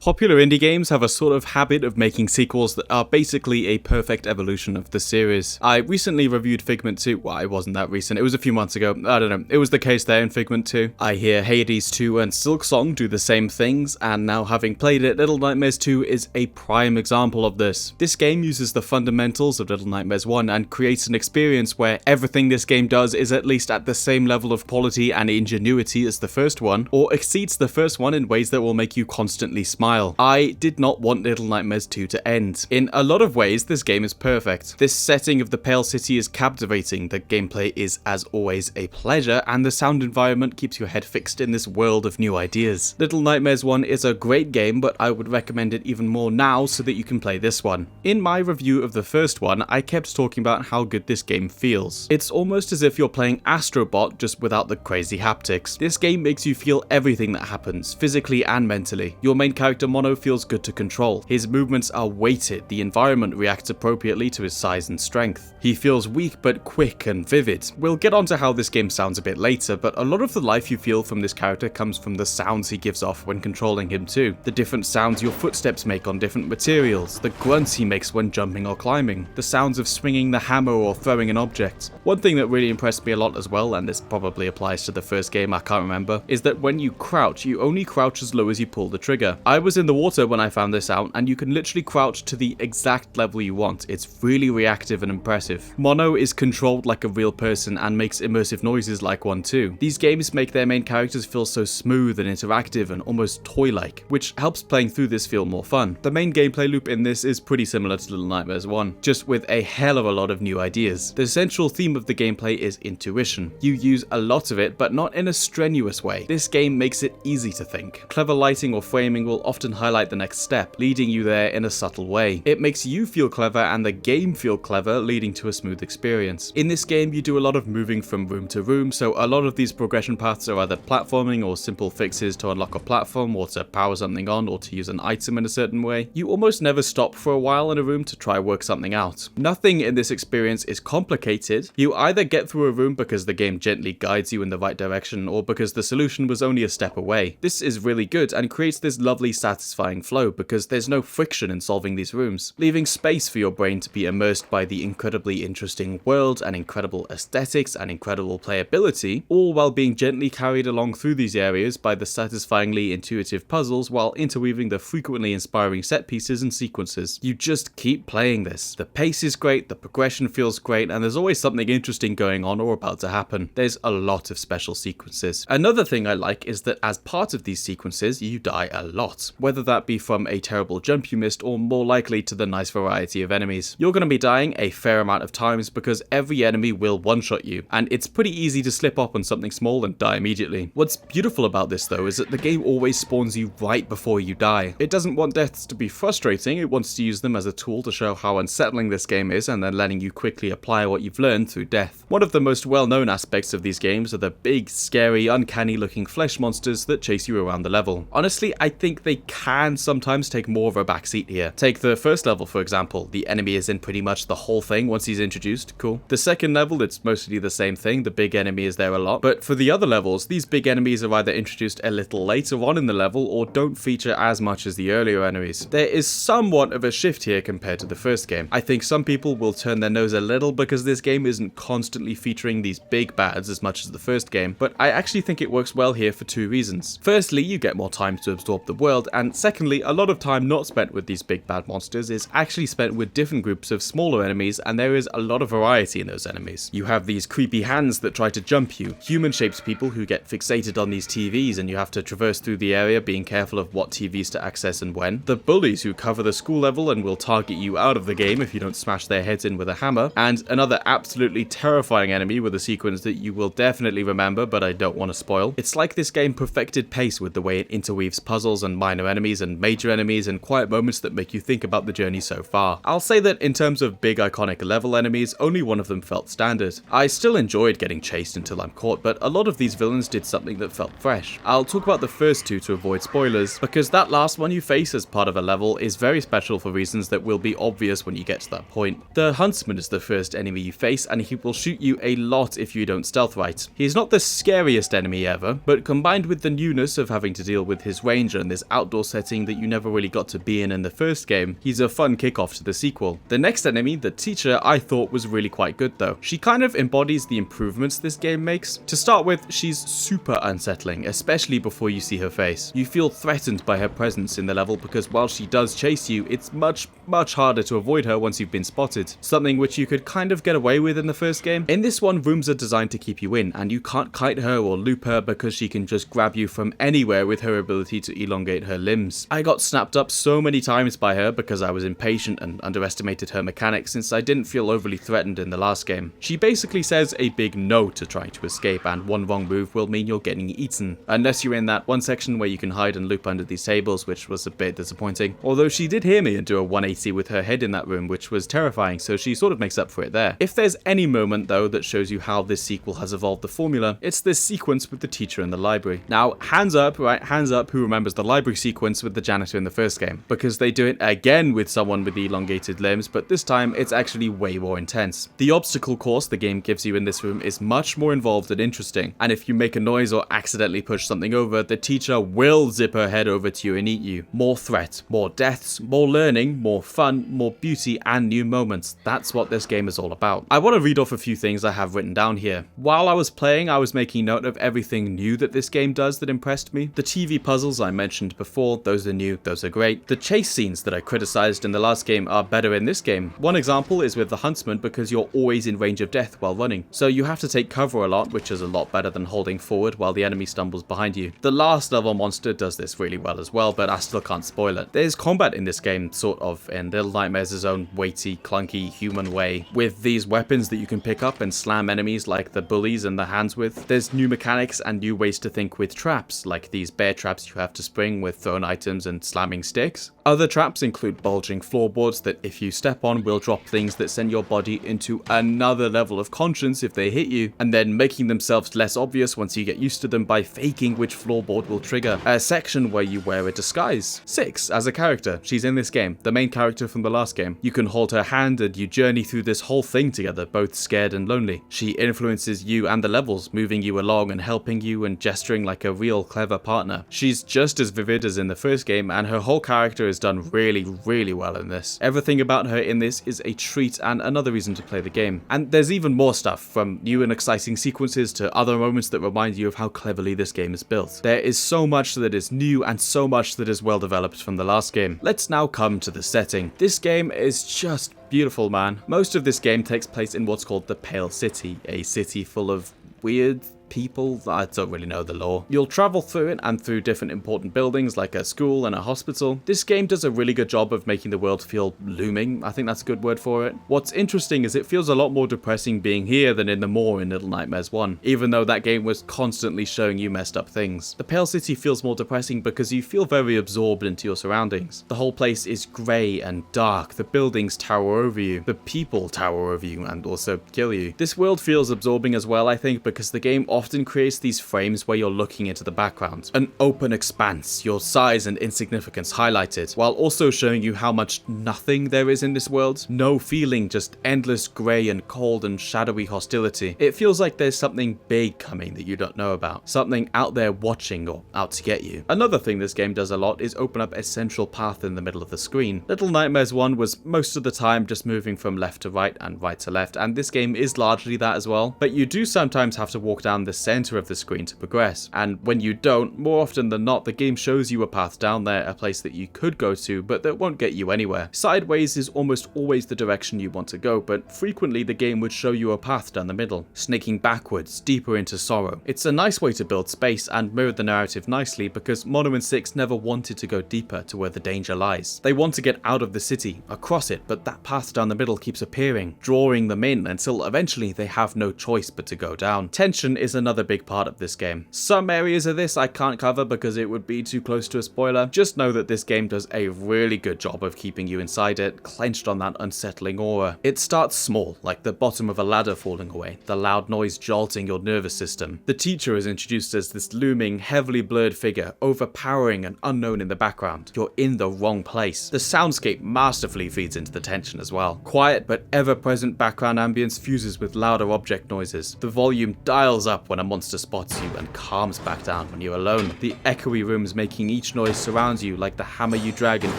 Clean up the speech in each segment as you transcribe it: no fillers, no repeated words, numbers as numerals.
Popular indie games have a sort of habit of making sequels that are basically a perfect evolution of the series. I recently reviewed Figment 2, well, it wasn't that recent, it was a few months ago, I don't know, it was the case there in Figment 2. I hear Hades 2 and Silksong do the same things, and now having played it, Little Nightmares 2 is a prime example of this. This game uses the fundamentals of Little Nightmares 1 and creates an experience where everything this game does is at least at the same level of quality and ingenuity as the first one, or exceeds the first one in ways that will make you constantly smile. I did not want Little Nightmares 2 to end. In a lot of ways, this game is perfect. This setting of the Pale City is captivating, the gameplay is as always a pleasure, and the sound environment keeps your head fixed in this world of new ideas. Little Nightmares 1 is a great game, but I would recommend it even more now so that you can play this one. In my review of the first one, I kept talking about how good this game feels. It's almost as if you're playing Astrobot just without the crazy haptics. This game makes you feel everything that happens, physically and mentally. Your main character Mono feels good to control. His movements are weighted, the environment reacts appropriately to his size and strength. He feels weak but quick and vivid. We'll get onto how this game sounds a bit later, but a lot of the life you feel from this character comes from the sounds he gives off when controlling him too. The different sounds your footsteps make on different materials, the grunts he makes when jumping or climbing, the sounds of swinging the hammer or throwing an object. One thing that really impressed me a lot as well, and this probably applies to the first game, I can't remember, is that when you crouch, you only crouch as low as you pull the trigger. I was in the water when I found this out, and you can literally crouch to the exact level you want. It's really reactive and impressive. Mono is controlled like a real person and makes immersive noises like one too. These games make their main characters feel so smooth and interactive and almost toy-like, which helps playing through this feel more fun. The main gameplay loop in this is pretty similar to Little Nightmares 1, just with a hell of a lot of new ideas. The central theme of the gameplay is intuition. You use a lot of it, but not in a strenuous way. This game makes it easy to think. Clever lighting or framing will often highlight the next step, leading you there in a subtle way. It makes you feel clever and the game feel clever, leading to a smooth experience. In this game, you do a lot of moving from room to room, so a lot of these progression paths are either platforming or simple fixes to unlock a platform or to power something on or to use an item in a certain way. You almost never stop for a while in a room to try work something out. Nothing in this experience is complicated. You either get through a room because the game gently guides you in the right direction or because the solution was only a step away. This is really good and creates this lovely satisfying flow because there's no friction in solving these rooms, leaving space for your brain to be immersed by the incredibly interesting world and incredible aesthetics and incredible playability, all while being gently carried along through these areas by the satisfyingly intuitive puzzles while interweaving the frequently inspiring set pieces and sequences. You just keep playing this. The pace is great, the progression feels great, and there's always something interesting going on or about to happen. There's a lot of special sequences. Another thing I like is that as part of these sequences, you die a lot, whether that be from a terrible jump you missed or more likely to the nice variety of enemies. You're going to be dying a fair amount of times because every enemy will one-shot you, and it's pretty easy to slip up on something small and die immediately. What's beautiful about this though is that the game always spawns you right before you die. It doesn't want deaths to be frustrating, it wants to use them as a tool to show how unsettling this game is and then letting you quickly apply what you've learned through death. One of the most well-known aspects of these games are the big, scary, uncanny looking flesh monsters that chase you around the level. Honestly, I think they can sometimes take more of a backseat here. Take the first level for example, the enemy is in pretty much the whole thing once he's introduced, cool. The second level, it's mostly the same thing, the big enemy is there a lot, but for the other levels, these big enemies are either introduced a little later on in the level or don't feature as much as the earlier enemies. There is somewhat of a shift here compared to the first game. I think some people will turn their nose a little because this game isn't constantly featuring these big bads as much as the first game, but I actually think it works well here for two reasons. Firstly, you get more time to absorb the world, and secondly, a lot of time not spent with these big bad monsters is actually spent with different groups of smaller enemies, and there is a lot of variety in those enemies. You have these creepy hands that try to jump you, human-shaped people who get fixated on these TVs and you have to traverse through the area being careful of what TVs to access and when, the bullies who cover the school level and will target you out of the game if you don't smash their heads in with a hammer, and another absolutely terrifying enemy with a sequence that you will definitely remember but I don't want to spoil. It's like this game perfected pace with the way it interweaves puzzles and minor enemies and major enemies and quiet moments that make you think about the journey so far. I'll say that in terms of big iconic level enemies, only one of them felt standard. I still enjoyed getting chased until I'm caught, but a lot of these villains did something that felt fresh. I'll talk about the first two to avoid spoilers, because that last one you face as part of a level is very special for reasons that will be obvious when you get to that point. The Huntsman is the first enemy you face, and he will shoot you a lot if you don't stealth right. He's not the scariest enemy ever, but combined with the newness of having to deal with his range and this outdoor outdoor setting that you never really got to be in the first game, he's a fun kickoff to the sequel. The next enemy, the teacher, I thought was really quite good though. She kind of embodies the improvements this game makes. To start with, she's super unsettling, especially before you see her face. You feel threatened by her presence in the level because while she does chase you, it's much harder to avoid her once you've been spotted, something which you could kind of get away with in the first game. In this one, rooms are designed to keep you in, and you can't kite her or loop her because she can just grab you from anywhere with her ability to elongate her limbs. I got snapped up so many times by her because I was impatient and underestimated her mechanics since I didn't feel overly threatened in the last game. She basically says a big no to trying to escape, and one wrong move will mean you're getting eaten, unless you're in that one section where you can hide and loop under these tables, which was a bit disappointing. Although she did hear me and do a 180 with her head in that room, which was terrifying, so she sort of makes up for it there. If there's any moment though that shows you how this sequel has evolved the formula, it's this sequence with the teacher in the library. Now, hands up, right? Hands up who remembers the library sequence with the janitor in the first game, because they do it again with someone with elongated limbs, but this time it's actually way more intense. The obstacle course the game gives you in this room is much more involved and interesting, and if you make a noise or accidentally push something over, the teacher will zip her head over to you and eat you. More threat, more deaths, more learning, more fun, more beauty, and new moments. That's what this game is all about. I want to read off a few things I have written down here. While I was playing, I was making note of everything new that this game does that impressed me. The TV puzzles I mentioned before, those are new, those are great. The chase scenes that I criticized in the last game are better in this game. One example is with the huntsman because you're always in range of death while running, so you have to take cover a lot, which is a lot better than holding forward while the enemy stumbles behind you. The last level monster does this really well as well, but I still can't spoil it. There's combat in this game, sort of, in Little Nightmares' own weighty, clunky, human way, with these weapons that you can pick up and slam enemies like the bullies and the hands with. There's new mechanics and new ways to think with traps, like these bear traps you have to spring with thrown items and slamming sticks. Other traps include bulging floorboards that if you step on will drop things that send your body into another level of conscience if they hit you, and then making themselves less obvious once you get used to them by faking which floorboard will trigger. A section where you wear a disguise. Six, as a character, she's in this game, the main character from the last game. You can hold her hand and you journey through this whole thing together, both scared and lonely. She influences you and the levels, moving you along and helping you and gesturing like a real clever partner. She's just as vivid as in the first game, and her whole character is done really well in this. Everything about her in this is a treat and another reason to play the game. And there's even more stuff, from new and exciting sequences to other moments that remind you of how cleverly this game is built. There is so much that is new and so much that is well developed from the last game. Let's now come to the setting. This game is just beautiful, man. Most of this game takes place in what's called the Pale City, a city full of weird people. I don't really know the lore. You'll travel through it and through different important buildings like a school and a hospital. This game does a really good job of making the world feel looming. I think that's a good word for it. What's interesting is it feels a lot more depressing being here than in the moor in Little Nightmares 1, even though that game was constantly showing you messed up things. The Pale City feels more depressing because you feel very absorbed into your surroundings. The whole place is grey and dark. The buildings tower over you. The people tower over you and also kill you. This world feels absorbing as well, I think, because the game often creates these frames where you're looking into the background. An open expanse, your size and insignificance highlighted, while also showing you how much nothing there is in this world. No feeling, just endless grey and cold and shadowy hostility. It feels like there's something big coming that you don't know about. Something out there watching or out to get you. Another thing this game does a lot is open up a central path in the middle of the screen. Little Nightmares 1 was most of the time just moving from left to right and right to left, and this game is largely that as well. But you do sometimes have to walk down the center of the screen to progress, and when you don't, more often than not, the game shows you a path down there, a place that you could go to, but that won't get you anywhere. Sideways is almost always the direction you want to go, but frequently the game would show you a path down the middle, snaking backwards, deeper into sorrow. It's a nice way to build space and mirror the narrative nicely, because Monument 6 never wanted to go deeper to where the danger lies. They want to get out of the city, across it, but that path down the middle keeps appearing, drawing them in until eventually they have no choice but to go down. Tension is another big part of this game. Some areas of this I can't cover because it would be too close to a spoiler. Just know that this game does a really good job of keeping you inside it, clenched on that unsettling aura. It starts small, like the bottom of a ladder falling away, the loud noise jolting your nervous system. The teacher is introduced as this looming, heavily blurred figure, overpowering and unknown in the background. You're in the wrong place. The soundscape masterfully feeds into the tension as well. Quiet but ever-present background ambience fuses with louder object noises. The volume dials up up when a monster spots you and calms back down when you're alone. The echoey rooms making each noise surrounds you like the hammer you drag and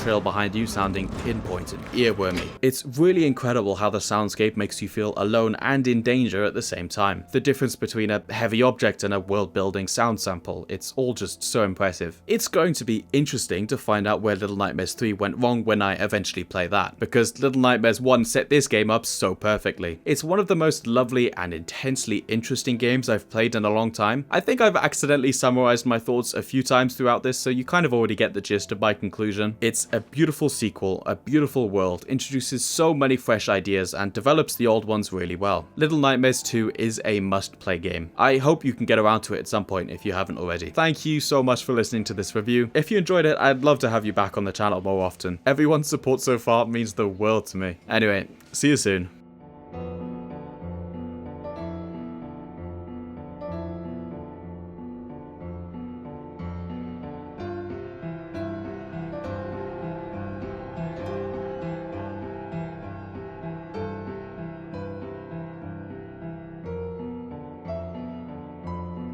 trail behind you sounding pinpoint and earwormy. It's really incredible how the soundscape makes you feel alone and in danger at the same time. The difference between a heavy object and a world-building sound sample, it's all just so impressive. It's going to be interesting to find out where Little Nightmares 3 went wrong when I eventually play that, because Little Nightmares 1 set this game up so perfectly. It's one of the most lovely and intensely interesting games I've played in a long time. I think I've accidentally summarized my thoughts a few times throughout this, so you kind of already get the gist of my conclusion. It's a beautiful sequel, a beautiful world, introduces so many fresh ideas and develops the old ones really well. Little Nightmares 2 is a must-play game. I hope you can get around to it at some point if you haven't already. Thank you so much for listening to this review. If you enjoyed it, I'd love to have you back on the channel more often. Everyone's support so far means the world to me. Anyway, see you soon.